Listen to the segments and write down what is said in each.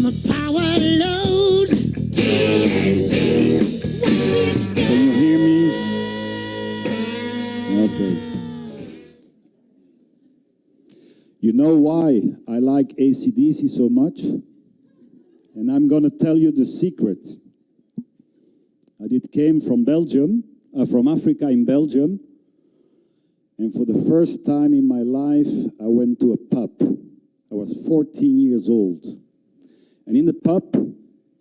a power load. TNT. Watch me explode. Can you hear me? Okay. You know why I like AC/DC so much? And I'm going to tell you the secret. It came from Belgium, from Africa in Belgium. And for the first time in my life, I went to a pub. I was 14 years old. And in the pub,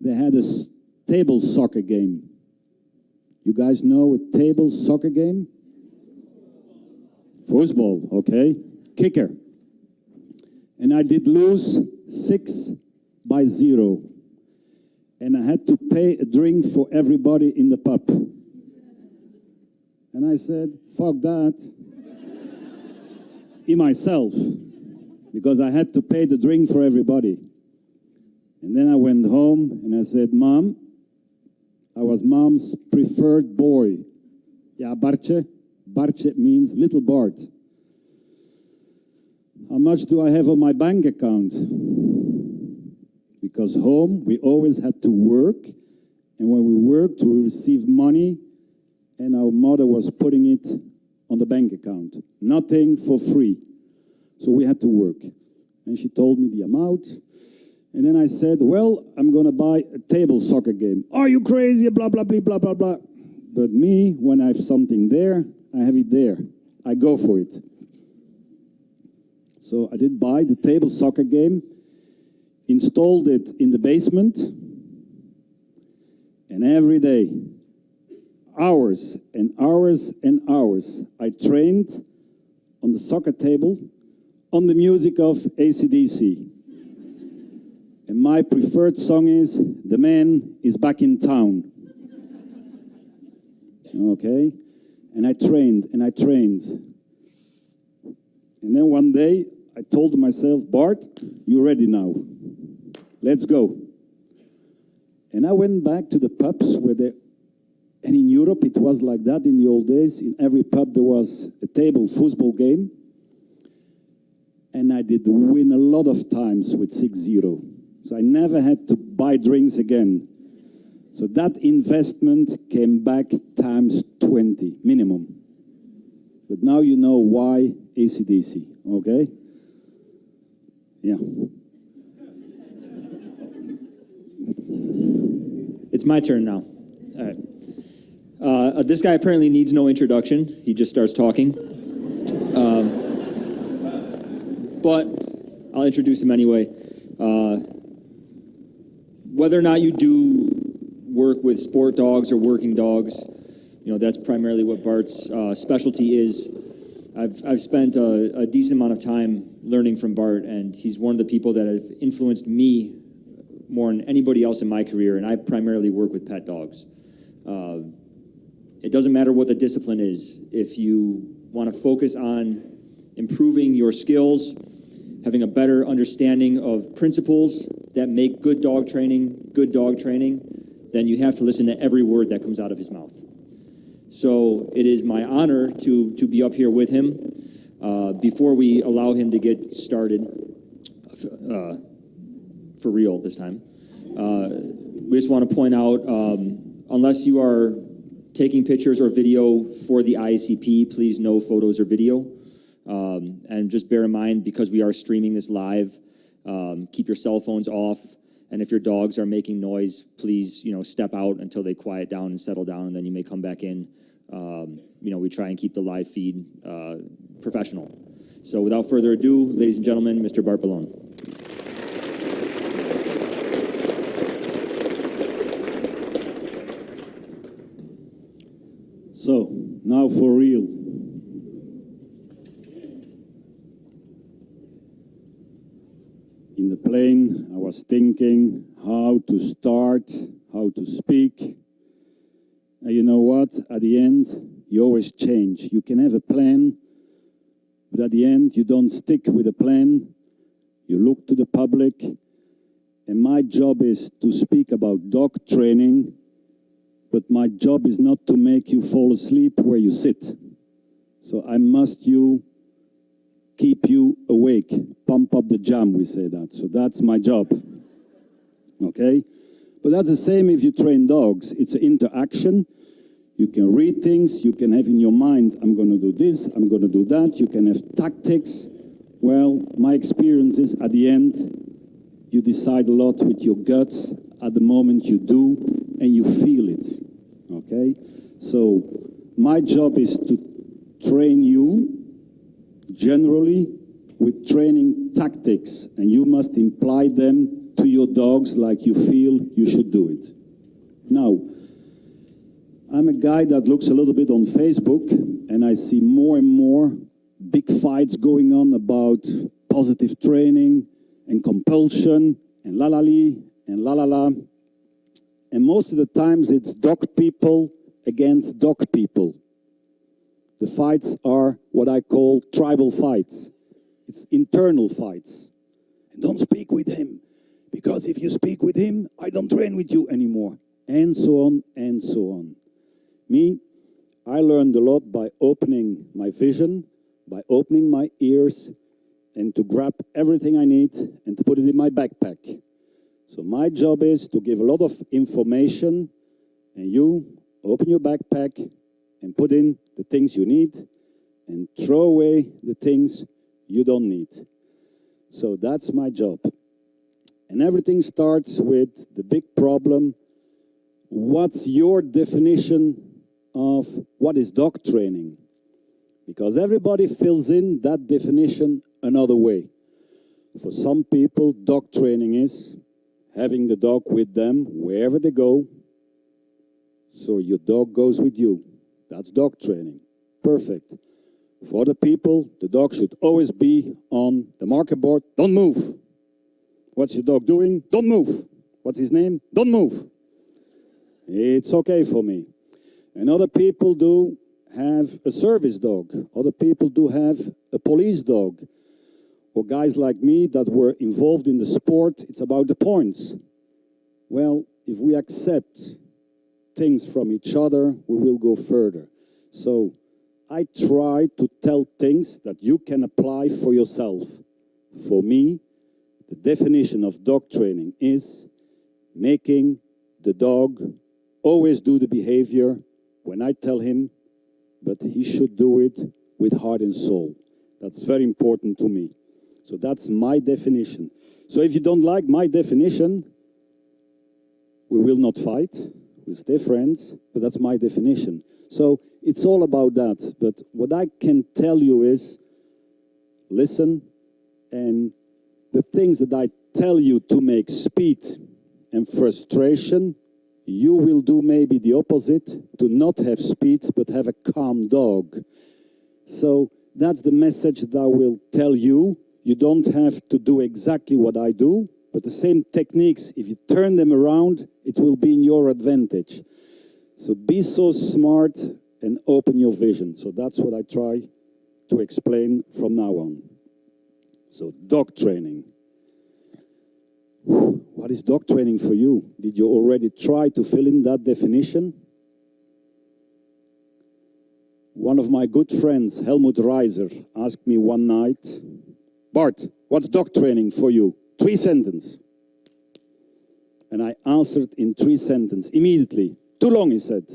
they had a table soccer game. You guys know a table soccer game? Football, okay. Kicker. And I did lose 6-0. And I had to pay a drink for everybody in the pub. And I said, fuck that. In myself. Because I had to pay the drink for everybody. And then I went home and I said, Mom, I was Mom's preferred boy. Yeah, Bartje. Bartje means little Bart. How much do I have on my bank account? Because home, we always had to work. And when we worked, we received money. And our mother was putting it on the bank account. Nothing for free. So we had to work. And she told me the amount. And then I said, well, I'm going to buy a table soccer game. Are you crazy? Blah, blah, blah, blah, blah, blah. But me, when I have something there, I have it there. I go for it. So I did buy the table soccer game, installed it in the basement, and every day, hours and hours and hours, I trained on the soccer table on the music of AC/DC. And my preferred song is The Man is Back in Town. Okay? And I trained, and I trained. And then one day, I told myself, Bart, you're ready now. Let's go. And I went back to the pubs where they... And in Europe, it was like that in the old days. In every pub, there was a table football game. And I did win a lot of times with 6-0. So I never had to buy drinks again. So that investment came back times 20, minimum. But now you know why AC/DC, okay? Yeah. It's my turn now. All right. This guy apparently needs no introduction. He just starts talking. But I'll introduce him anyway. Whether or not you do work with sport dogs or working dogs, you know, that's primarily what Bart's specialty is. I've spent a decent amount of time learning from Bart, and he's one of the people that have influenced me more than anybody else in my career, and I primarily work with pet dogs. It doesn't matter what the discipline is. If you want to focus on improving your skills, having a better understanding of principles that make good dog training, then you have to listen to every word that comes out of his mouth. So it is my honor to be up here with him. Before we allow him to get started, for real this time, we just want to point out, unless you are taking pictures or video for the IACP, please no photos or video. And just bear in mind, because we are streaming this live, keep your cell phones off. And if your dogs are making noise, please, step out until they quiet down and settle down, and then you may come back in. We try and keep the live feed professional. So without further ado, ladies and gentlemen, Mr. Bart Bellon. So, now for real. In the plane, I was thinking how to start, how to speak. And you know what? At the end, you always change. You can have a plan, but at the end, you don't stick with a plan. You look to the public. And my job is to speak about dog training, but my job is not to make you fall asleep where you sit. So I must keep you awake, pump up the jam, we say that. So that's my job. Okay? But that's the same if you train dogs. It's an interaction. You can read things. You can have in your mind, I'm going to do this, I'm going to do that. You can have tactics. Well, my experience is at the end, you decide a lot with your guts. At the moment you do, and you feel it. Okay? So my job is to train you generally with training tactics, and you must imply them to your dogs like you feel you should do it. Now, I'm a guy that looks a little bit on Facebook, and I see more and more big fights going on about positive training and compulsion and la-la-lee and la-la-la. And most of the times it's dog people against dog people. The fights are what I call tribal fights. It's internal fights. And don't speak with him, because if you speak with him, I don't train with you anymore. And so on and so on. Me, I learned a lot by opening my vision, by opening my ears, and to grab everything I need and to put it in my backpack. So my job is to give a lot of information, and you open your backpack and put in the things you need and throw away the things you don't need. So that's my job. And everything starts with the big problem. What's your definition of what is dog training? Because everybody fills in that definition another way. For some people, dog training is having the dog with them wherever they go, so your dog goes with you. That's dog training. Perfect. For other people, the dog should always be on the marker board. Don't move. What's your dog doing? Don't move. What's his name? Don't move. It's okay for me. And other people do have a service dog. Other people do have a police dog. Or guys like me that were involved in the sport, it's about the points. Well, if we accept things from each other, we will go further. So I try to tell things that you can apply for yourself. For me, the definition of dog training is making the dog always do the behavior when I tell him, but he should do it with heart and soul. That's very important to me. So that's my definition. So if you don't like my definition, we will not fight. We'll stay friends, but that's my definition. So it's all about that. But what I can tell you is, listen, and the things that I tell you to make speed and frustration, you will do maybe the opposite, to not have speed, but have a calm dog. So that's the message that I will tell you. You don't have to do exactly what I do, but the same techniques, if you turn them around, it will be in your advantage. So be so smart and open your vision. So that's what I try to explain from now on. So dog training. What is dog training for you? Did you already try to fill in that definition? One of my good friends, Helmut Reiser, asked me one night, Bart, what's dog training for you? 3 sentences. And I answered in 3 sentences, immediately. Too long, he said.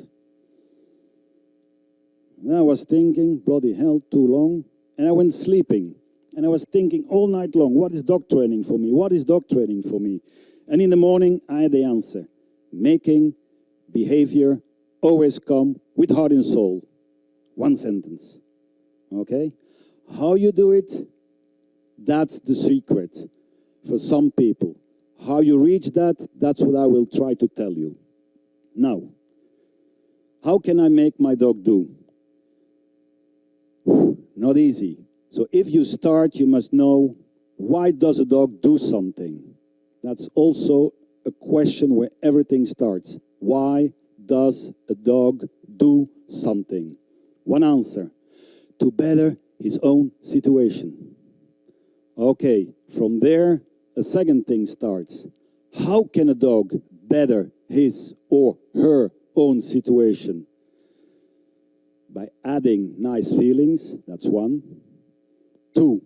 And I was thinking, bloody hell, too long. And I went sleeping. And I was thinking all night long, what is dog training for me? What is dog training for me? And in the morning, I had the answer. Making behavior always come with heart and soul. 1 sentence. Okay? How you do it? That's the secret for some people. How you reach that, that's what I will try to tell you. Now, how can I make my dog do? Not easy. So if you start, you must know, why does a dog do something? That's also a question where everything starts. Why does a dog do something? One answer, to better his own situation. Okay, from there, a second thing starts. How can a dog better his or her own situation? By adding nice feelings, that's 1. 2,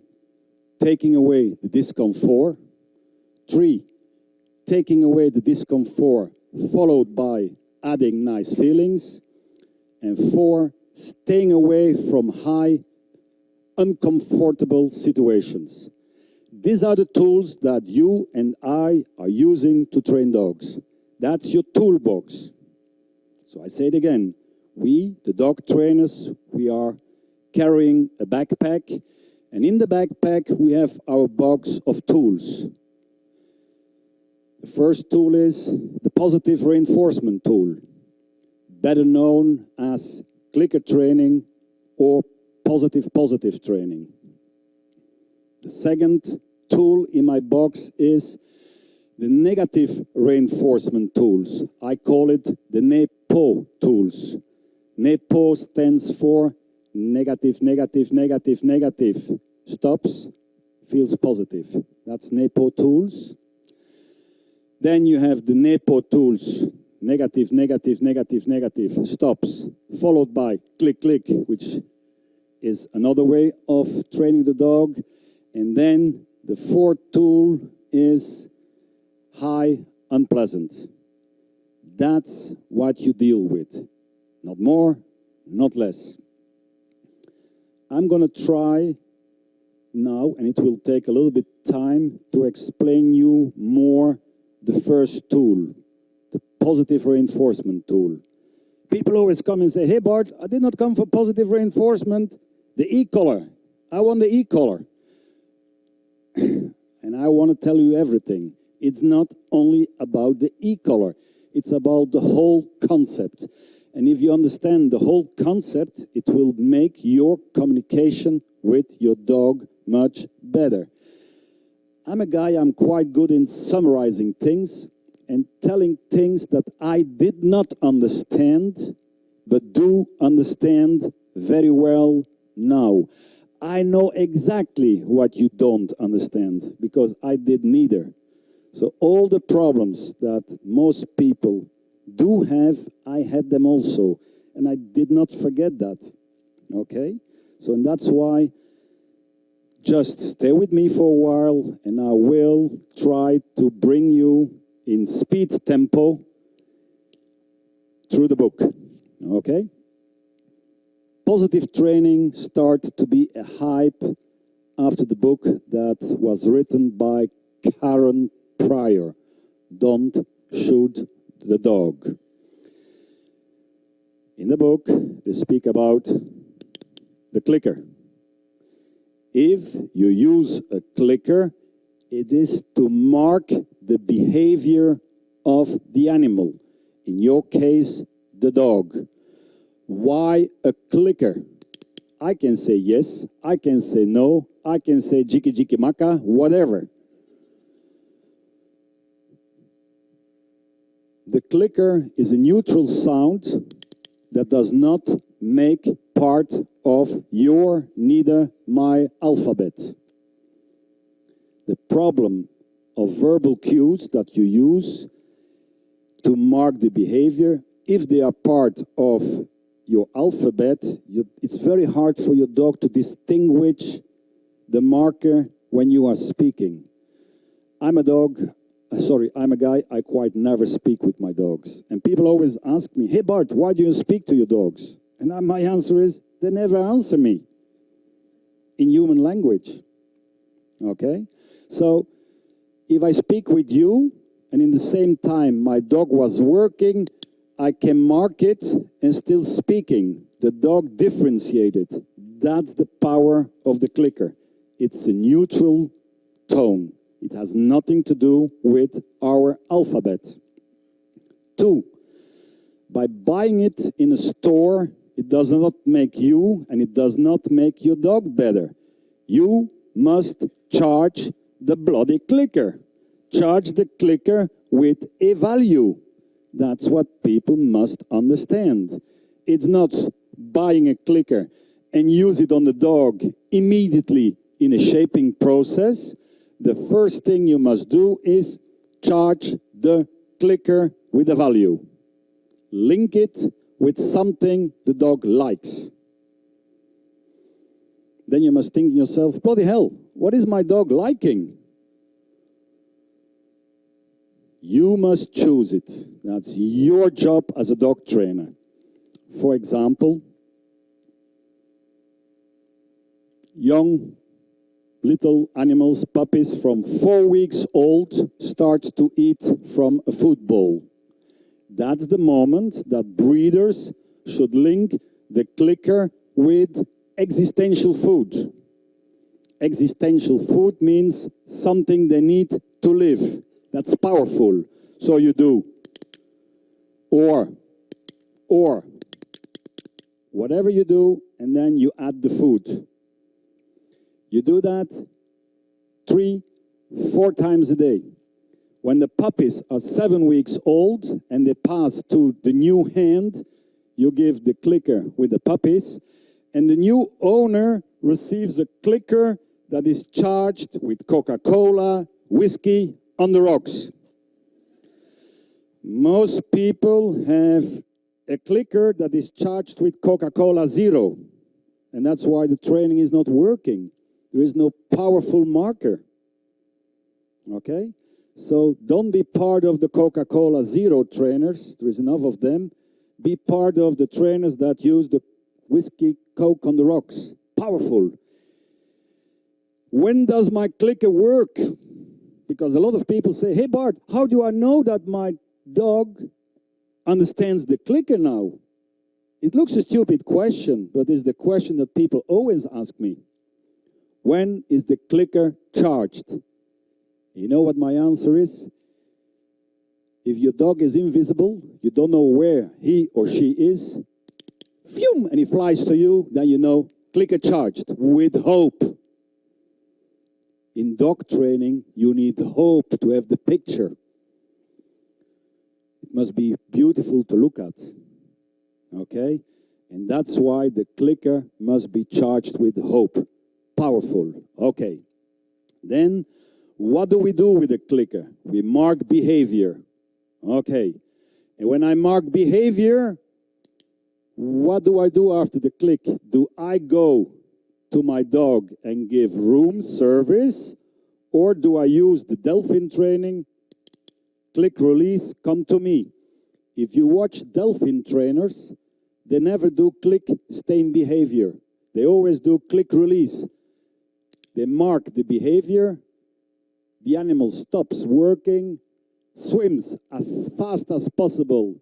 taking away the discomfort. 3, taking away the discomfort, followed by adding nice feelings. And 4, staying away from high, uncomfortable situations. These are the tools that you and I are using to train dogs. That's your toolbox. So I say it again. We, the dog trainers, we are carrying a backpack. And in the backpack, we have our box of tools. The first tool is the positive reinforcement tool, better known as clicker training or positive training. The second tool in my box is the negative reinforcement tools. I call it the NEPO tools. NEPO stands for negative, negative, negative, negative. Stops, feels positive. That's NEPO tools. Then you have the NEPO tools. Negative, negative, negative, negative. Stops. Followed by click, click, which is another way of training the dog. And then the fourth tool is high, unpleasant. That's what you deal with. Not more, not less. I'm going to try now, and it will take a little bit time to explain you more the first tool, the positive reinforcement tool. People always come and say, hey Bart, I did not come for positive reinforcement, the e-collar. I want the e-collar. And I want to tell you everything. It's not only about the e-collar, it's about the whole concept. And if you understand the whole concept, it will make your communication with your dog much better. I'm a guy, I'm quite good in summarizing things and telling things that I did not understand, but do understand very well now. I know exactly what you don't understand, because I did neither. So all the problems that most people do have, I had them also. And I did not forget that. Okay? So, and that's why just stay with me for a while, and I will try to bring you in speed tempo through the book. Okay? Positive training started to be a hype after the book that was written by Karen Pryor, Don't Shoot the Dog. In the book, they speak about the clicker. If you use a clicker, it is to mark the behavior of the animal. In your case, the dog. Why a clicker? I can say yes, I can say no, I can say jiki jiki maka, whatever. The clicker is a neutral sound that does not make part of your, neither my alphabet. The problem of verbal cues that you use to mark the behavior, if they are part of your alphabet, it's very hard for your dog to distinguish the marker when you are speaking. I'm a guy, I quite never speak with my dogs. And people always ask me, hey Bart, why do you speak to your dogs? And my answer is, they never answer me in human language. Okay? So, if I speak with you, and in the same time my dog was working, I can mark it and still speaking. The dog differentiated. That's the power of the clicker. It's a neutral tone. It has nothing to do with our alphabet. 2, by buying it in a store, it does not make you and it does not make your dog better. You must charge the bloody clicker. Charge the clicker with a value. That's what people must understand. It's not buying a clicker and use it on the dog immediately in a shaping process. The first thing you must do is charge the clicker with a value. Link it with something the dog likes. Then you must think to yourself, bloody hell, what is my dog liking? You must choose it. That's your job as a dog trainer. For example, young little animals, puppies from 4 weeks old, start to eat from a food bowl. That's the moment that breeders should link the clicker with existential food. Existential food means something they need to live. That's powerful. So you do or, whatever you do, and then you add the food. You do that 3-4 times a day. When the puppies are 7 weeks old and they pass to the new hand, you give the clicker with the puppies, and the new owner receives a clicker that is charged with Coca-Cola, whiskey, on the rocks. Most people have a clicker that is charged with Coca-Cola Zero, and that's why the training is not working. There is no powerful marker. Okay? So don't be part of the Coca-Cola Zero trainers. There is enough of them. Be part of the trainers that use the whiskey, Coke on the rocks. Powerful. When does my clicker work? Because a lot of people say, hey Bart, how do I know that my dog understands the clicker now? It looks a stupid question, but it's the question that people always ask me. When is the clicker charged? You know what my answer is? If your dog is invisible, you don't know where he or she is, phew, and he flies to you, then you know, clicker charged with hope. In dog training, you need hope to have the picture. It must be beautiful to look at. Okay? And that's why the clicker must be charged with hope. Powerful. Okay. Then, what do we do with the clicker? We mark behavior. Okay. And when I mark behavior, what do I do after the click? Do I go to my dog and give room service, or do I use the Delphin training, click release, come to me? If you watch Delphin trainers, they never do click stay in behavior. They always do click release. They mark the behavior, the animal stops working, swims as fast as possible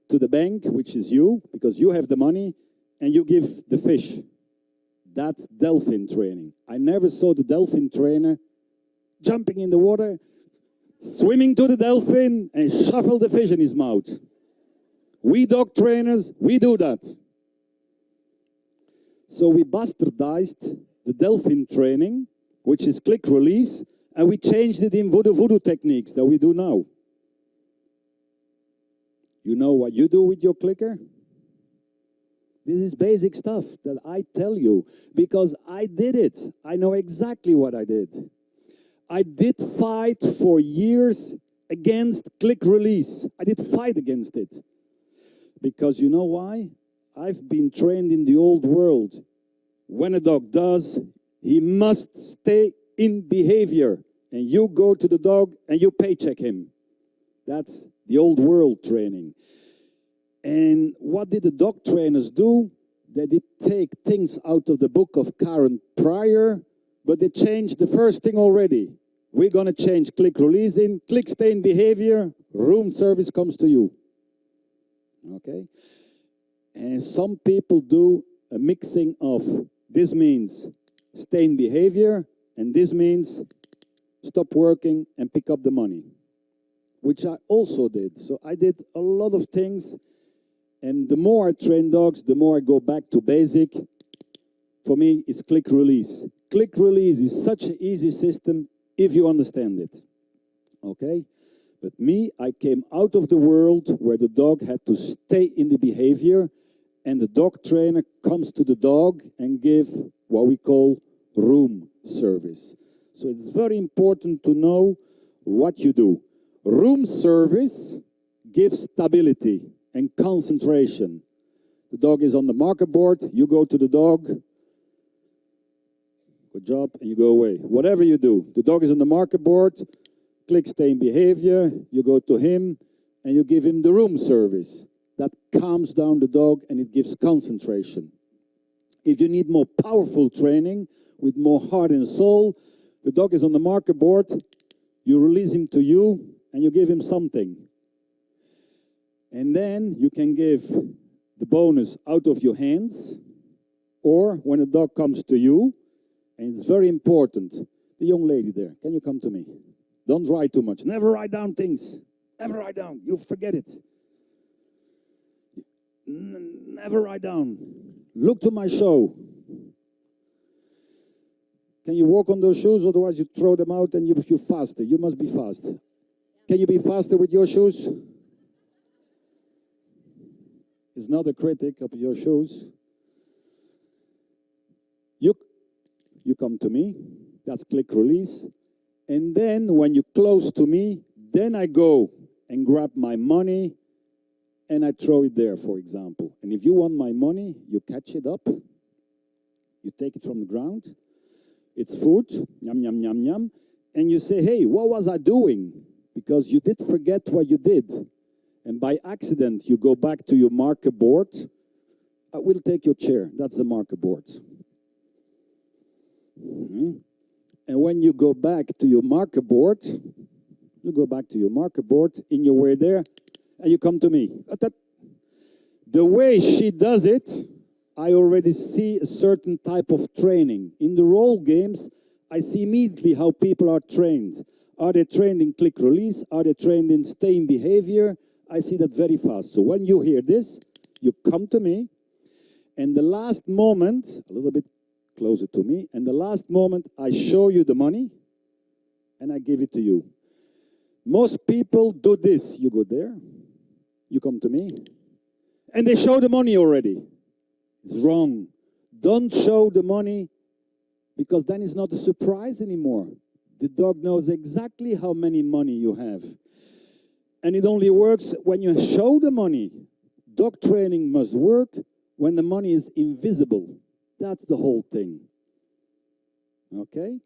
to the bank, which is you, because you have the money, and you give the fish. That's Delphin training. I never saw the Delphin trainer jumping in the water, swimming to the dolphin, and shuffle the fish in his mouth. We dog trainers, we do that. So we bastardized the Delphin training, which is click release, and we changed it in voodoo techniques that we do now. You know what you do with your clicker? This is basic stuff that I tell you because I did it. I know exactly what I did. I did fight for years against click release. I did fight against it. Because you know why? I've been trained in the old world. When a dog does, he must stay in behavior. And you go to the dog and you paycheck him. That's the old world training. And what did the dog trainers do? They did take things out of the book of Karen Pryor, but they changed the first thing already. We're going to change click release in, click stay in behavior, room service comes to you. Okay? And some people do a mixing of this means stay in behavior, and this means stop working and pick up the money, which I also did. So I did a lot of things. And the more I train dogs, the more I go back to basic. For me, it's click release. Click release is such an easy system if you understand it. Okay? But me, I came out of the world where the dog had to stay in the behavior, and the dog trainer comes to the dog and give what we call room service. So it's very important to know what you do. Room service gives stability and concentration. The dog is on the marker board, you go to the dog, good job, and you go away. Whatever you do, the dog is on the marker board, click stay in behavior, you go to him, and you give him the room service. That calms down the dog and it gives concentration. If you need more powerful training with more heart and soul, the dog is on the marker board, you release him to you and you give him something. And then you can give the bonus out of your hands, or when a dog comes to you, and it's very important, the young lady there, can you come to me? Don't write too much. Never write down things. Never write down. You forget it. Never write down. Look to my show. Can you walk on those shoes? Otherwise you throw them out and you're faster. You must be fast. Can you be faster with your shoes? It's not a critic of your shoes. You come to me. That's click release. And then when you close to me, then I go and grab my money and I throw it there, for example. And if you want my money, you catch it up. You take it from the ground. It's food, yum, yum, yum, yum. And you say, hey, what was I doing? Because you did forget what you did. And by accident, you go back to your marker board. I will take your chair. That's the marker board. And when you go back to your marker board, in your way there, and you come to me. The way she does it, I already see a certain type of training. In the role games, I see immediately how people are trained. Are they trained in click release? Are they trained in stay in behavior? I see that very fast. So when you hear this, you come to me, and the last moment, a little bit closer to me, and the last moment I show you the money, and I give it to you. Most people do this. You go there, you come to me, and they show the money already. It's wrong. Don't show the money, because then it's not a surprise anymore. The dog knows exactly how many money you have. And it only works when you show the money. Dog training must work when the money is invisible. That's the whole thing. Okay?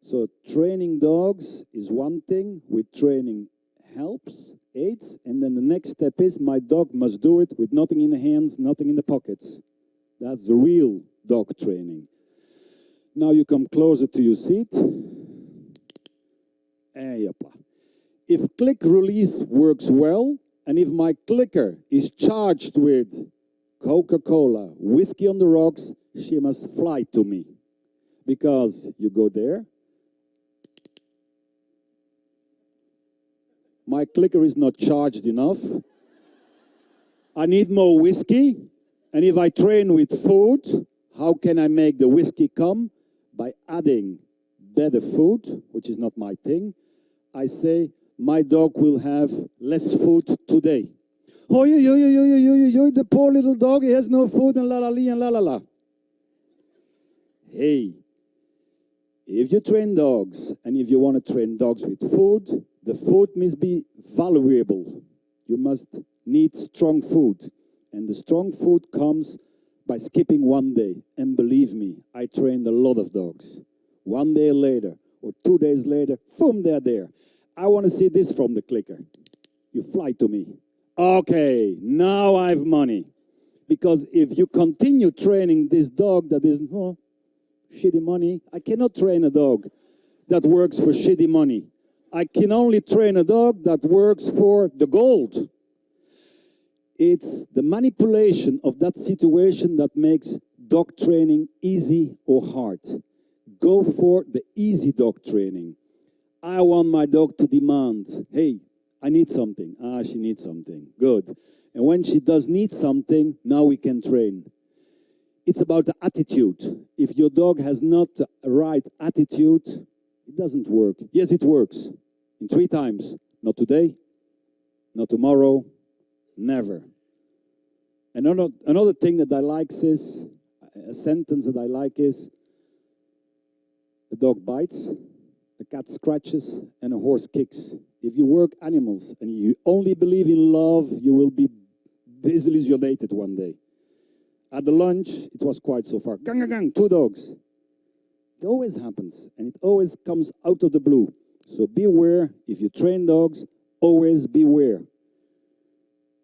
So training dogs is one thing. With training helps, aids. And then the next step is my dog must do it with nothing in the hands, nothing in the pockets. That's the real dog training. Now you come closer to your seat. If click release works well, and if my clicker is charged with Coca-Cola, whiskey on the rocks, she must fly to me. Because you go there. My clicker is not charged enough. I need more whiskey. And if I train with food, how can I make the whiskey come? By adding better food, which is not my thing. I say, my dog will have less food today. Oh, the poor little dog, he has no food, and la la li and la la la. Hey, if you train dogs, and if you want to train dogs with food, the food must be valuable. You must need strong food. And the strong food comes by skipping one day. And believe me, I trained a lot of dogs. 1 day later, or 2 days later, boom, they're there. I want to see this from the clicker. You fly to me. Okay, now I have money. Because if you continue training this dog that is shitty money, I cannot train a dog that works for shitty money. I can only train a dog that works for the gold. It's the manipulation of that situation that makes dog training easy or hard. Go for the easy dog training. I want my dog to demand, hey, I need something. She needs something. Good. And when she does need something, now we can train. It's about the attitude. If your dog has not the right attitude, it doesn't work. Yes, it works. In 3 times. Not today, not tomorrow, never. Another thing that I like is, a sentence that I like is, the dog bites, a cat scratches, and a horse kicks. If you work animals and you only believe in love, you will be disillusionated one day. At the lunch, it was quite so far. Gang, gang, gang, 2 dogs. It always happens, and it always comes out of the blue. So beware, if you train dogs, always beware.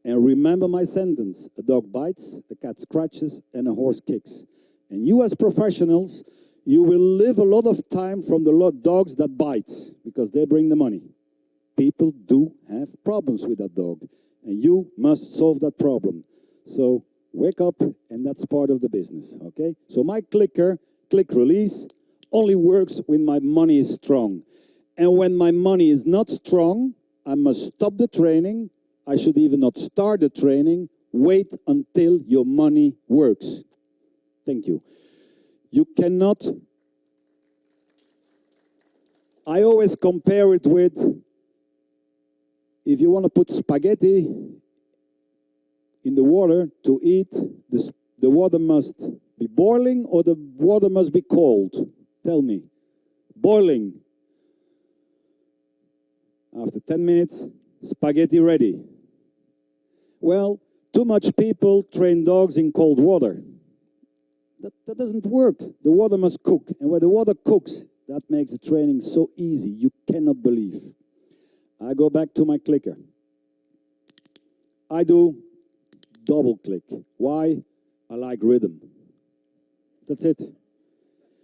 And remember my sentence, a dog bites, a cat scratches, and a horse kicks. And you as professionals, you will live a lot of time from the dogs that bites, because they bring the money. People do have problems with that dog, and you must solve that problem. So wake up, and that's part of the business, okay? So my clicker, click release, only works when my money is strong. And when my money is not strong, I must stop the training. I should even not start the training. Wait until your money works. Thank you. You cannot... I always compare it with, if you want to put spaghetti in the water to eat, the water must be boiling or the water must be cold? Tell me. Boiling. After 10 minutes, spaghetti ready. Well, too much people train dogs in cold water. That doesn't work. The water must cook. And when the water cooks, that makes the training so easy. You cannot believe. I go back to my clicker. I do double click. Why? I like rhythm. That's it.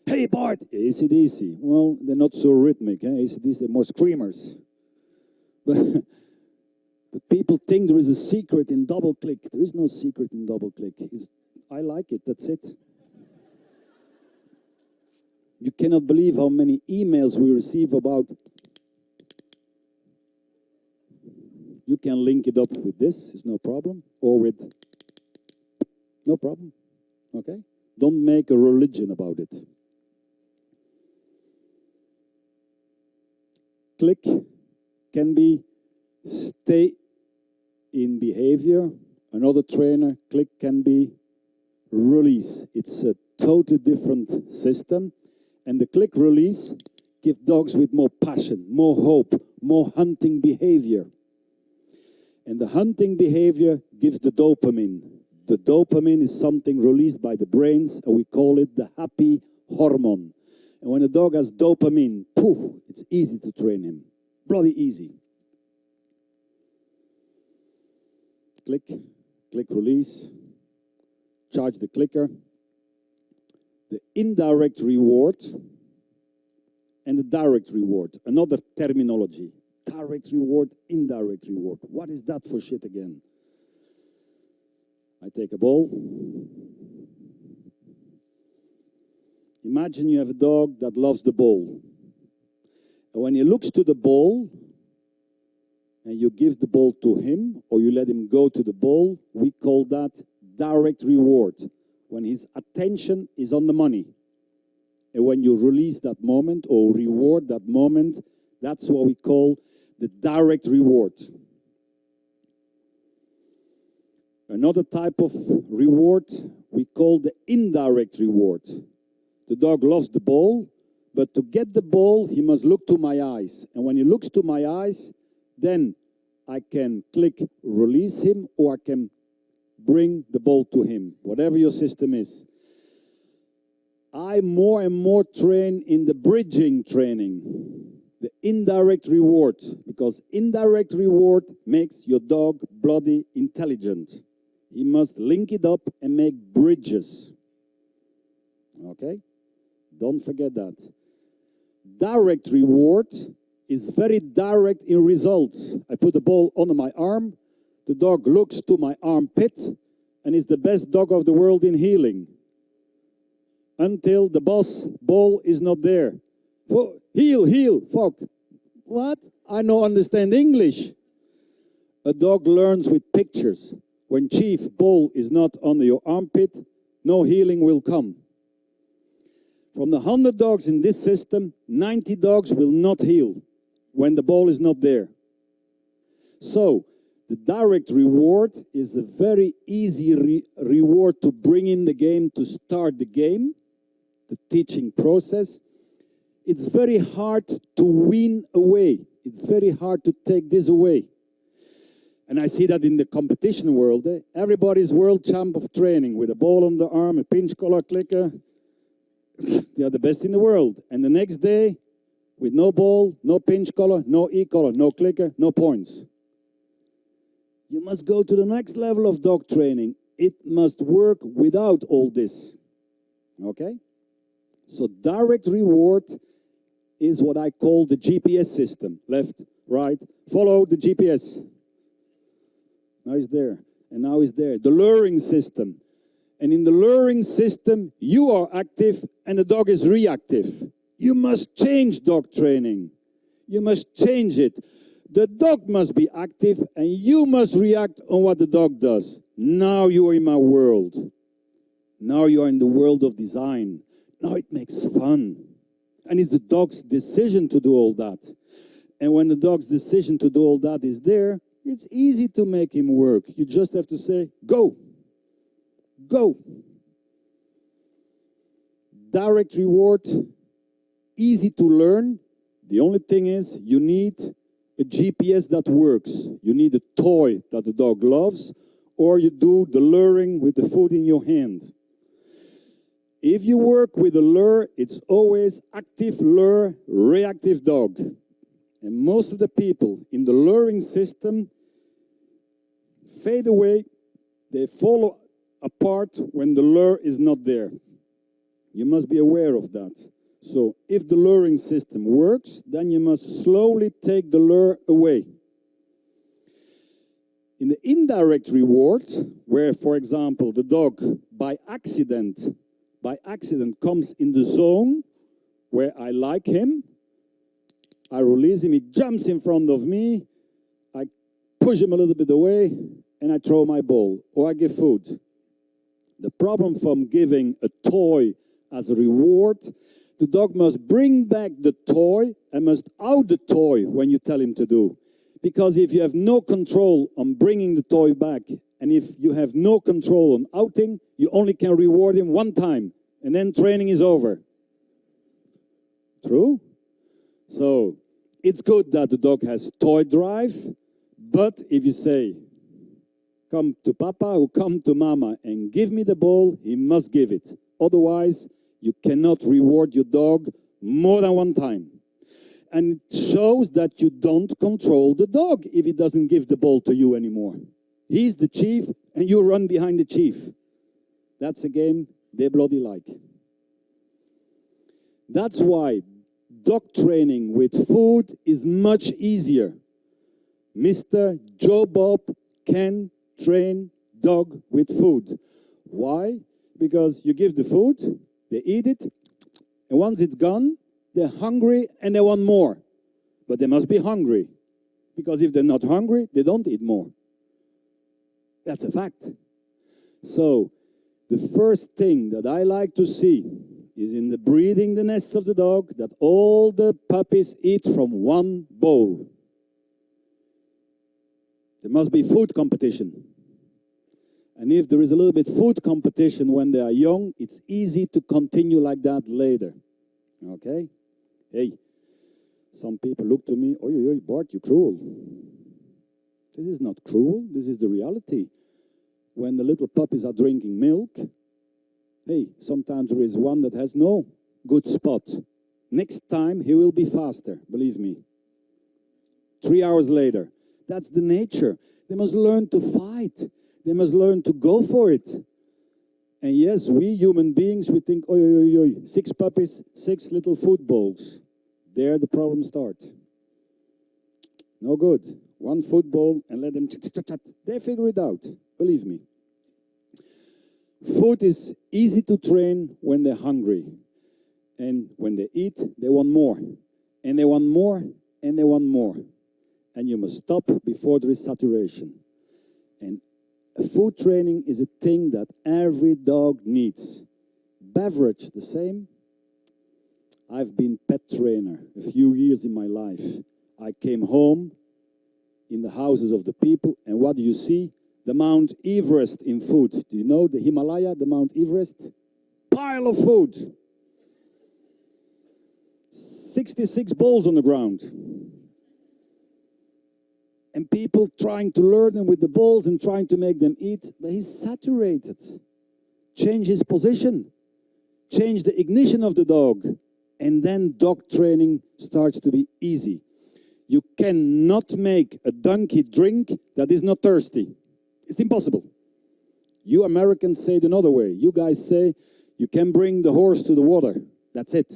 Hey, Bart! ACDC. Well, they're not so rhythmic. ACDC, they're more screamers. But people think there is a secret in double click. There is no secret in double click. I like it. That's it. You cannot believe how many emails we receive about... You can link it up with this, it's no problem. Or with... No problem. Okay? Don't make a religion about it. Click can be stay in behavior. Another trainer, click can be release. It's a totally different system. And the click release gives dogs with more passion, more hope, more hunting behavior. And the hunting behavior gives the dopamine. The dopamine is something released by the brains, and we call it the happy hormone. And when a dog has dopamine, poof, it's easy to train him. Bloody easy. Click, click release, charge the clicker. The indirect reward and the direct reward. Another terminology. Direct reward, indirect reward. What is that for shit again? I take a ball. Imagine you have a dog that loves the ball. And when he looks to the ball, and you give the ball to him, or you let him go to the ball, we call that direct reward. When his attention is on the money. And when you release that moment or reward that moment, that's what we call the direct reward. Another type of reward we call the indirect reward. The dog loves the ball, but to get the ball, he must look to my eyes. And when he looks to my eyes, then I can click release him, or I can bring the ball to him, whatever your system is. I more and more train in the bridging training, the indirect reward, because indirect reward makes your dog bloody intelligent. He must link it up and make bridges. Okay? Don't forget that. Direct reward is very direct in results. I put the ball under my arm, the dog looks to my armpit and is the best dog of the world in healing. Until the ball is not there. Heel, fuck. What? I don't understand English. A dog learns with pictures. When chief ball is not under your armpit, no healing will come. From the 100 dogs in this system, 90 dogs will not heal when the ball is not there. So, the direct reward is a very easy reward to bring in the game, to start the game, the teaching process. It's very hard to wean away. It's very hard to take this away. And I see that in the competition world. Everybody's world champ of training with a ball on the arm, a pinch collar clicker. They are the best in the world. And the next day, with no ball, no pinch collar, no e-collar, no clicker, no points. You must go to the next level of dog training. It must work without all this. Okay? So direct reward is what I call the GPS system. Left, right, follow the GPS. Now it's there, and now it's there. The luring system. And in the luring system, you are active and the dog is reactive. You must change dog training. You must change it. The dog must be active and you must react on what the dog does. Now you are in my world. Now you are in the world of design. Now it makes fun. And it's the dog's decision to do all that. And when the dog's decision to do all that is there, it's easy to make him work. You just have to say, go. Go. Direct reward, easy to learn. The only thing is you need a GPS that works. You need a toy that the dog loves, or you do the luring with the food in your hand. If you work with a lure, it's always active lure, reactive dog. And most of the people in the luring system fade away. They fall apart when the lure is not there. You must be aware of that. So if the luring system works, then you must slowly take the lure away. In the indirect reward, where, for example, the dog by accident comes in the zone where I like him, I release him, he jumps in front of me, I push him a little bit away, and I throw my ball, or I give food. The problem from giving a toy as a reward, the dog must bring back the toy and must out the toy when you tell him to do. Because if you have no control on bringing the toy back, and if you have no control on outing, you only can reward him one time, and then training is over. True? So, it's good that the dog has toy drive, but if you say, come to Papa or come to Mama and give me the ball, he must give it. Otherwise, you cannot reward your dog more than one time. And it shows that you don't control the dog if he doesn't give the ball to you anymore. He's the chief and you run behind the chief. That's a game they bloody like. That's why dog training with food is much easier. Mr. Joe Bob can train dog with food. Why? Because you give the food, they eat it, and once it's gone, they're hungry and they want more. But they must be hungry, because if they're not hungry, they don't eat more. That's a fact. So, the first thing that I like to see is in the breeding the nests of the dog, that all the puppies eat from one bowl. There must be food competition. And if there is a little bit food competition when they are young, it's easy to continue like that later. Okay? Hey, some people look to me, oi, Bart, you're cruel. This is not cruel, this is the reality. When the little puppies are drinking milk, hey, sometimes there is one that has no good spot. Next time, he will be faster, believe me. 3 hours later. That's the nature. They must learn to fight. They must learn to go for it. And yes, we human beings, we think, oi, 6 puppies, 6 little food bowls. There the problem starts. No good. 1 food bowl and let them they figure it out, believe me. Food is easy to train when they're hungry. And when they eat, they want more. And they want more, and they want more. And you must stop before there is saturation. And food training is a thing that every dog needs. Beverage, the same. I've been pet trainer a few years in my life. I came home in the houses of the people, and what do you see? The Mount Everest in food. Do you know the Himalaya, the Mount Everest? Pile of food. 66 bowls on the ground. And people trying to lure them with the balls and trying to make them eat, but he's saturated. Change his position. Change the ignition of the dog. And then dog training starts to be easy. You cannot make a donkey drink that is not thirsty. It's impossible. You Americans say it another way. You guys say you can bring the horse to the water. That's it.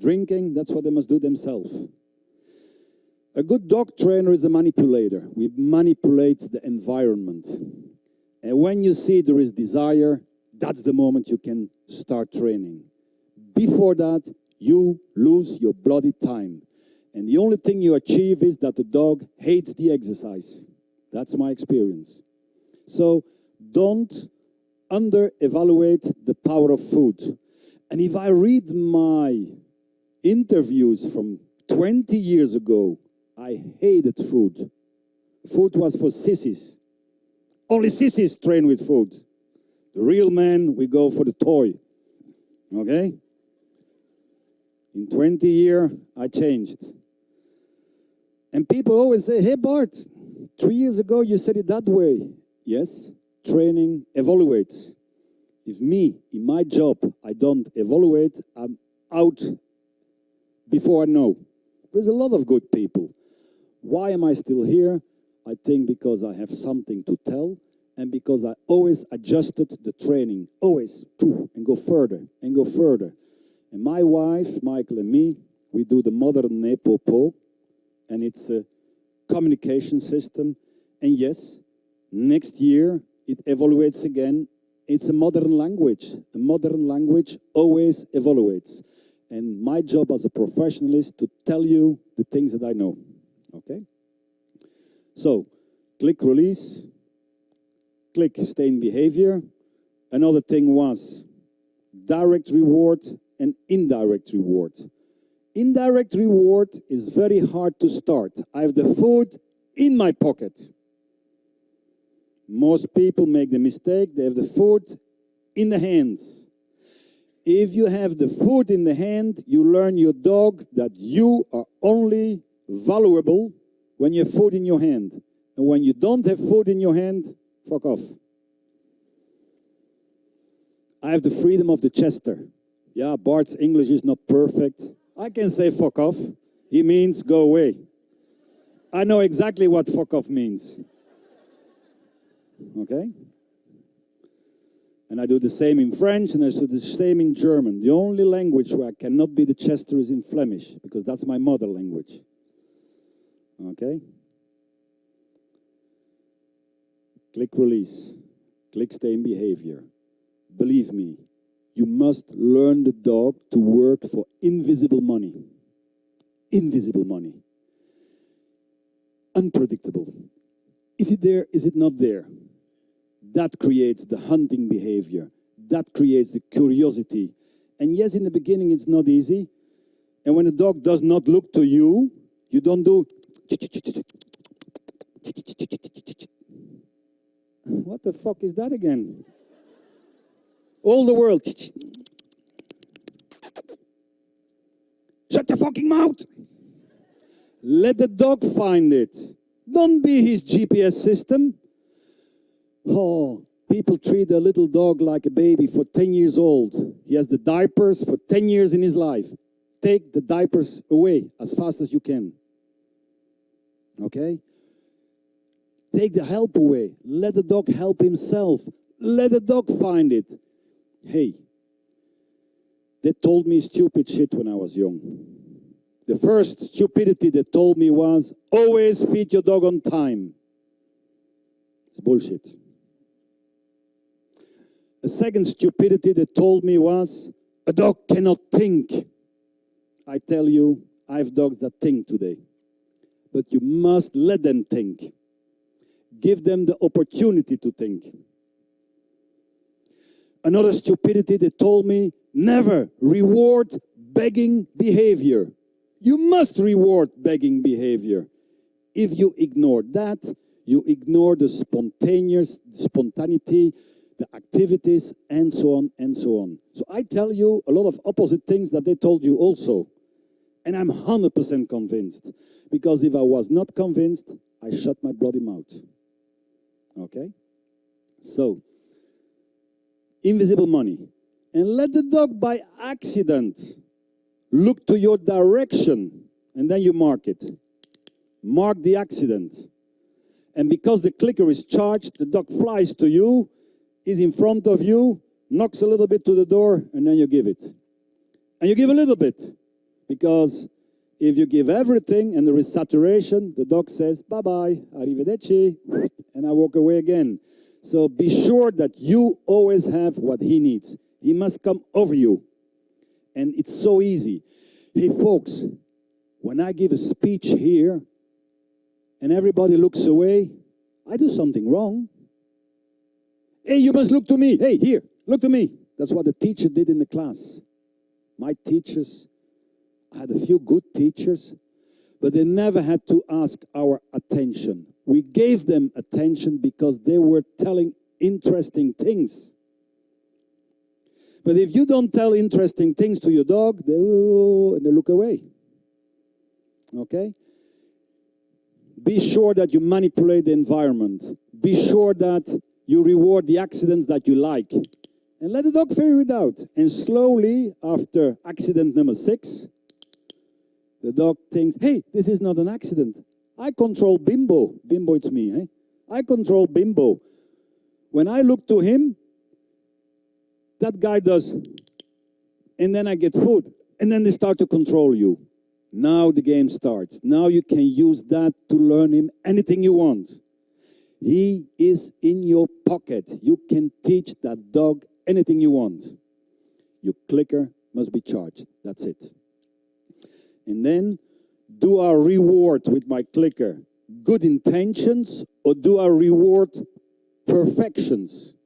Drinking, that's what they must do themselves. A good dog trainer is a manipulator. We manipulate the environment. And when you see there is desire, that's the moment you can start training. Before that, you lose your bloody time. And the only thing you achieve is that the dog hates the exercise. That's my experience. So don't under-evaluate the power of food. And if I read my interviews from 20 years ago, I hated food. Food was for sissies. Only sissies train with food. The real men, we go for the toy. Okay? In 20 years, I changed. And people always say, hey Bart, 3 years ago you said it that way. Yes, training evaluates. If me, in my job, I don't evaluate, I'm out before I know. There's a lot of good people. Why am I still here? I think because I have something to tell and because I always adjusted the training, always, and go further, and go further. And my wife, Michael, and me, we do the modern Nepopo, and it's a communication system. And yes, next year it evaluates again. It's a modern language. A modern language always evaluates. And my job as a professional is to tell you the things that I know. Okay? So, click release, click stay in behavior. Another thing was direct reward and indirect reward. Indirect reward is very hard to start. I have the food in my pocket. Most people make the mistake, they have the food in the hands. If you have the food in the hand, you learn your dog that you are only valuable when you have food in your hand. And when you don't have food in your hand, fuck off. I have the freedom of the Chester. Yeah, Bart's English is not perfect. I can say fuck off. He means go away. I know exactly what fuck off means. Okay? And I do the same in French and I do the same in German. The only language where I cannot be the Chester is in Flemish, because that's my mother language. Okay? Click release. Click stay in behavior. Believe me, you must learn the dog to work for invisible money. Invisible money. Unpredictable. Is it there? Is it not there? That creates the hunting behavior. That creates the curiosity. And yes, in the beginning it's not easy. And when a dog does not look to you, you don't do... What the fuck is that again? All the world. Shut your fucking mouth. Let the dog find it. Don't be his GPS system. Oh, people treat a little dog like a baby for 10 years old. He has the diapers for 10 years in his life. Take the diapers away as fast as you can. Okay? Take the help away. Let the dog help himself. Let the dog find it. Hey, they told me stupid shit when I was young. The first stupidity they told me was, always feed your dog on time. It's bullshit. A second stupidity they told me was, a dog cannot think. I tell you, I have dogs that think today. But you must let them think. Give them the opportunity to think. Another stupidity they told me, never reward begging behavior. You must reward begging behavior. If you ignore that, you ignore the spontaneity, the activities, and so on and so on. So I tell you a lot of opposite things that they told you also. And I'm 100% convinced. Because if I was not convinced, I shut my bloody mouth. Okay? So, invisible money. And let the dog by accident look to your direction, and then you mark it. Mark the accident. And because the clicker is charged, the dog flies to you, is in front of you, knocks a little bit to the door, and then you give it. And you give a little bit, because if you give everything and there is saturation, the dog says, bye-bye, arrivederci, and I walk away again. So be sure that you always have what he needs. He must come over you. And it's so easy. Hey, folks, when I give a speech here and everybody looks away, I do something wrong. Hey, you must look to me. Hey, here, look to me. That's what the teacher did in the class. My teachers, I had a few good teachers, but they never had to ask our attention. We gave them attention because they were telling interesting things. But if you don't tell interesting things to your dog, they look away. Okay? Be sure that you manipulate the environment. Be sure that you reward the accidents that you like. And let the dog figure it out. And slowly, after accident number 6, the dog thinks, hey, this is not an accident. I control Bimbo. Bimbo, it's me, eh? I control Bimbo. When I look to him, that guy does, and then I get food. And then they start to control you. Now the game starts. Now you can use that to learn him anything you want. He is in your pocket. You can teach that dog anything you want. Your clicker must be charged. That's it. And then, do I reward with my clicker good intentions, or do I reward perfections?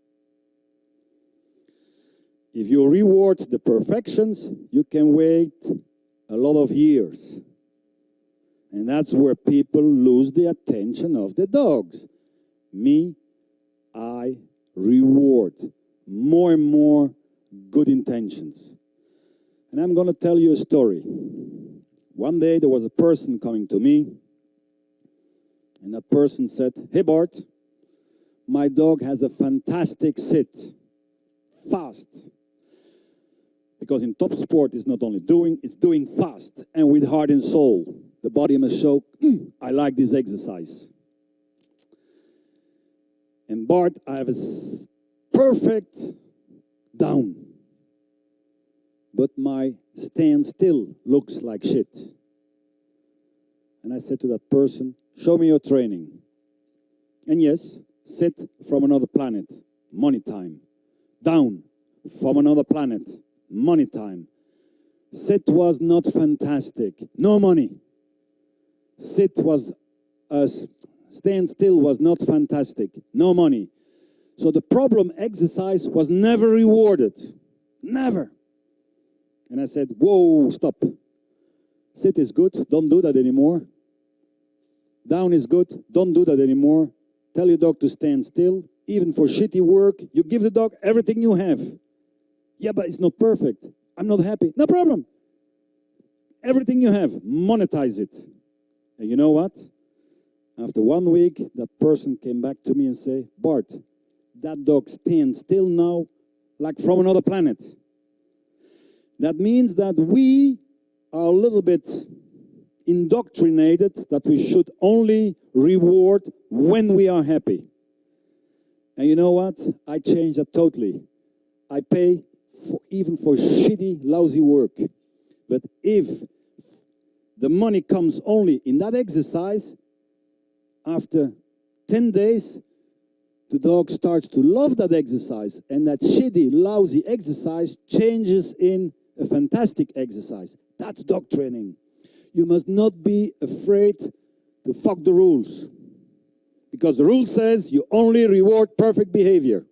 If you reward the perfections, you can wait a lot of years. And that's where people lose the attention of the dogs. Me, I reward more and more good intentions. And I'm going to tell you a story. One day there was a person coming to me, and that person said, hey Bart, my dog has a fantastic sit, fast. Because in top sport it's not only doing, it's doing fast and with heart and soul. The body must show, I like this exercise. And Bart, I have a perfect down. But my stand still looks like shit. And I said to that person, show me your training. And yes, sit from another planet, money time. Down from another planet, money time. Sit was not fantastic, no money. Sit was, stand still was not fantastic, no money. So the problem exercise was never rewarded, never. And I said, whoa, stop. Sit is good, don't do that anymore. Down is good, don't do that anymore. Tell your dog to stand still. Even for shitty work, you give the dog everything you have. Yeah, but it's not perfect. I'm not happy. No problem. Everything you have, monetize it. And you know what? After 1 week, that person came back to me and said, Bart, that dog stands still now like from another planet. That means that we are a little bit indoctrinated that we should only reward when we are happy. And you know what? I changed that totally. I pay even for shitty, lousy work. But if the money comes only in that exercise, after 10 days, the dog starts to love that exercise, and that shitty, lousy exercise changes in a fantastic exercise. That's dog training. You must not be afraid to fuck the rules. Because the rule says you only reward perfect behavior.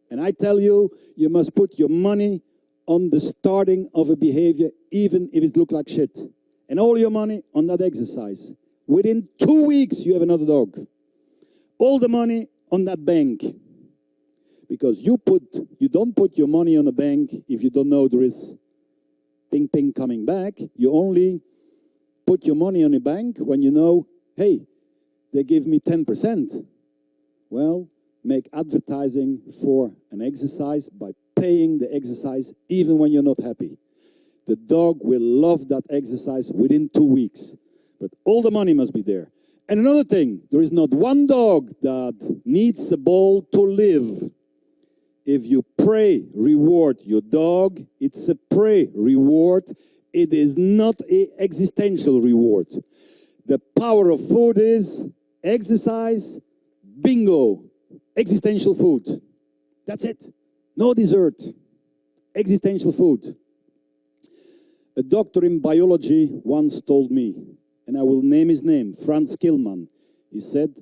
And I tell you, you must put your money on the starting of a behavior, even if it looks like shit. And all your money on that exercise. Within 2 weeks, you have another dog. All the money on that bank. Because you don't put your money on a bank if you don't know there is ping ping coming back. You only put your money on a bank when you know, hey, they give me 10%. Well, make advertising for an exercise by paying the exercise even when you're not happy. the dog will love that exercise within 2 weeks. But all the money must be there. And another thing, there is not one dog that needs a ball to live. If you pray, reward your dog, it's a pray reward. It is not an existential reward. The power of food is exercise, bingo, existential food. That's it. No dessert. Existential food. A doctor in biology once told me, and I will name his name, Franz Killman. He said,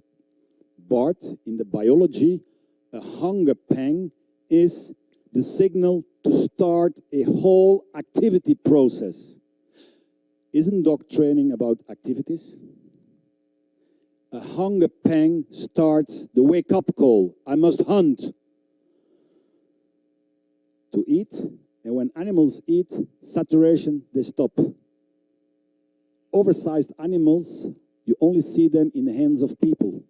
Bart, in the biology, a hunger pang is the signal to start a whole activity process. Isn't dog training about activities? A hunger pang starts the wake-up call. I must hunt to eat. And when animals eat, saturation, they stop. Oversized animals, you only see them in the hands of people.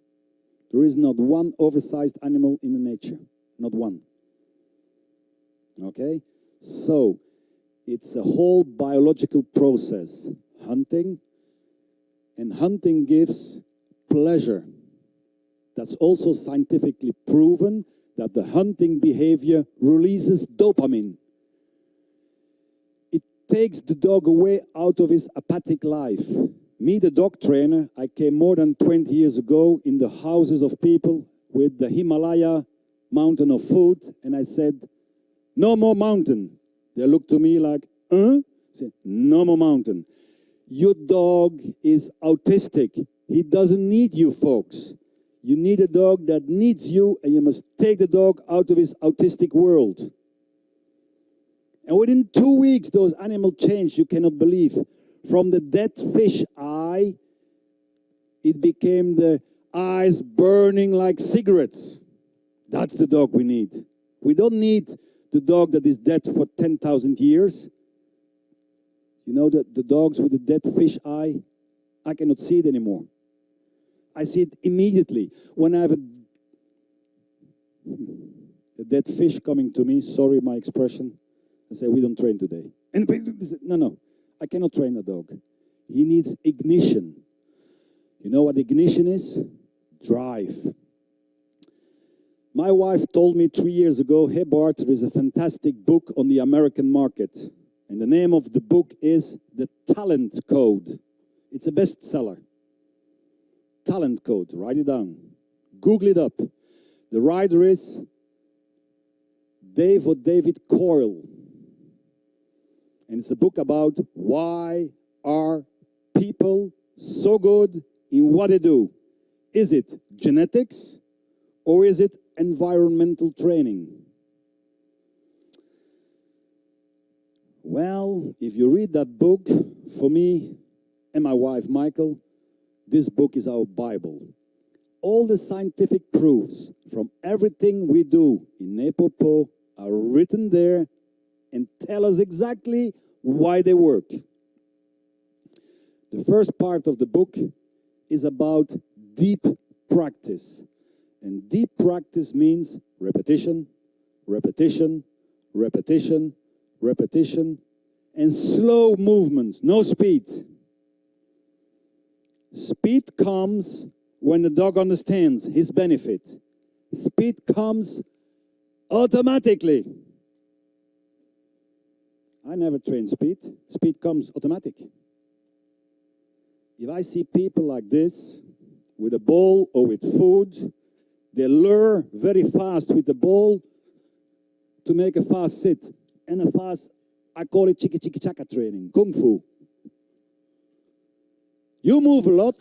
There is not one oversized animal in the nature. Not one. Okay? So, it's a whole biological process. Hunting. And hunting gives pleasure. That's also scientifically proven that the hunting behavior releases dopamine. It takes the dog away out of his apathic life. Me, the dog trainer, I came more than 20 years ago in the houses of people with the Himalaya mountain of food, and I said, no more mountain. They looked to me like, I said, no more mountain. Your dog is autistic. He doesn't need you, folks. You need a dog that needs you, and you must take the dog out of his autistic world. And within 2 weeks, those animals changed, you cannot believe. From the dead fish eye, it became the eyes burning like cigarettes. That's the dog we need. We don't need the dog that is dead for 10,000 years. You know, the dogs with the dead fish eye, I cannot see it anymore. I see it immediately. When I have a dead fish coming to me, sorry my expression, I say, we don't train today. And no, I cannot train a dog. He needs ignition. You know what ignition is? Drive. My wife told me 3 years ago, hey Bart, there is a fantastic book on the American market. And the name of the book is The Talent Code. It's a bestseller. Talent Code, write it down. Google it up. The writer is David Coyle. And it's a book about why are people so good in what they do. Is it genetics or is it environmental training? Well, if you read that book, for me and my wife Michael, this book is our Bible. All the scientific proofs from everything we do in Nepopo are written there and tell us exactly why they work. The first part of the book is about deep practice. And deep practice means repetition, repetition, repetition, repetition, and slow movements, no speed. Speed comes when the dog understands his benefit. Speed comes automatically. I never train speed. Speed comes automatic. If I see people like this, with a ball or with food, they lure very fast with the ball to make a fast sit. And a fast, I call it chiki chiki chaka training, kung fu. You move a lot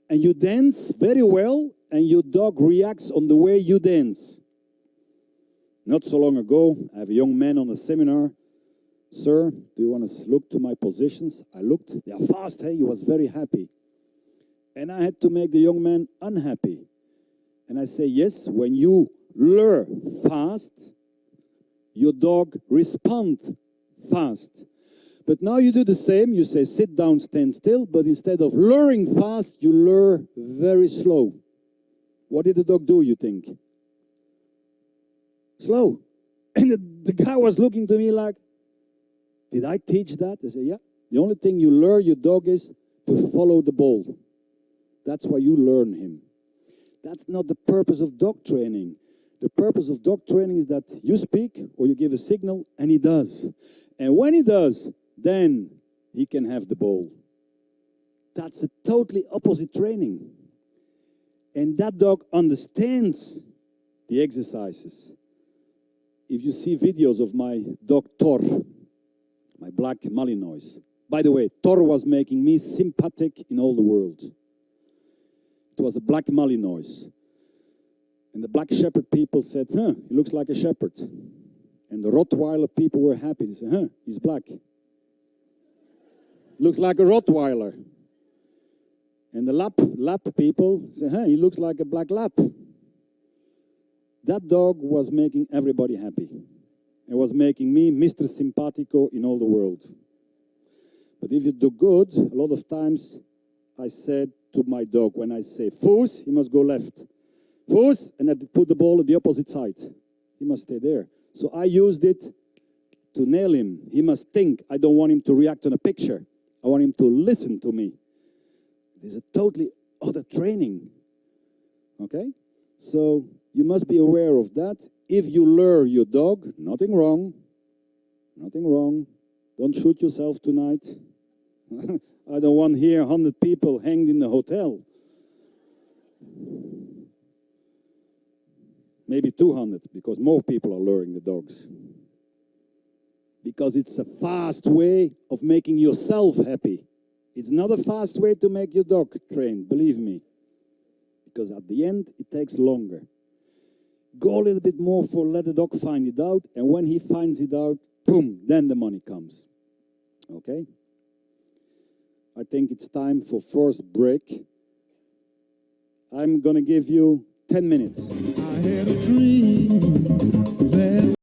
and you dance very well and your dog reacts on the way you dance. Not so long ago, I have a young man on a seminar. Sir, do you want to look to my positions? I looked, they are fast, hey? He was very happy. And I had to make the young man unhappy. And I say, yes, when you lure fast, your dog responds fast. But now you do the same, you say sit down, stand still, but instead of luring fast, you lure very slow. What did the dog do, you think? Slow. And the guy was looking to me like, Did I teach that? I say, yeah. The only thing you lure your dog is to follow the ball. That's why you learn him. That's not the purpose of dog training. The purpose of dog training is that you speak or you give a signal and he does. And when he does, then he can have the ball. That's a totally opposite training. And that dog understands the exercises. If you see videos of my dog Thor, my black Malinois. By the way, Thor was making me sympathetic in all the world. It was a black Malinois. And the black shepherd people said, he looks like a shepherd. And the Rottweiler people were happy. They said, he's black. Looks like a Rottweiler. And the lap people said, he looks like a black lap. That dog was making everybody happy. It was making me Mr. Simpatico in all the world. But if you do good, a lot of times I said to my dog, when I say Foos, he must go left. Foos, and I put the ball at the opposite side. He must stay there. So I used it to nail him. He must think. I don't want him to react on a picture. I want him to listen to me. This is a totally other training. Okay? So you must be aware of that. If you lure your dog, nothing wrong. Nothing wrong. Don't shoot yourself tonight. I don't want here 100 people hanged in the hotel. Maybe 200, because more people are luring the dogs. Because it's a fast way of making yourself happy. It's not a fast way to make your dog trained, believe me. Because at the end, it takes longer. Go a little bit more for let the dog find it out, and when he finds it out, boom, then the money comes. Okay? I think it's time for first break. I'm going to give you 10 minutes. I had a dream.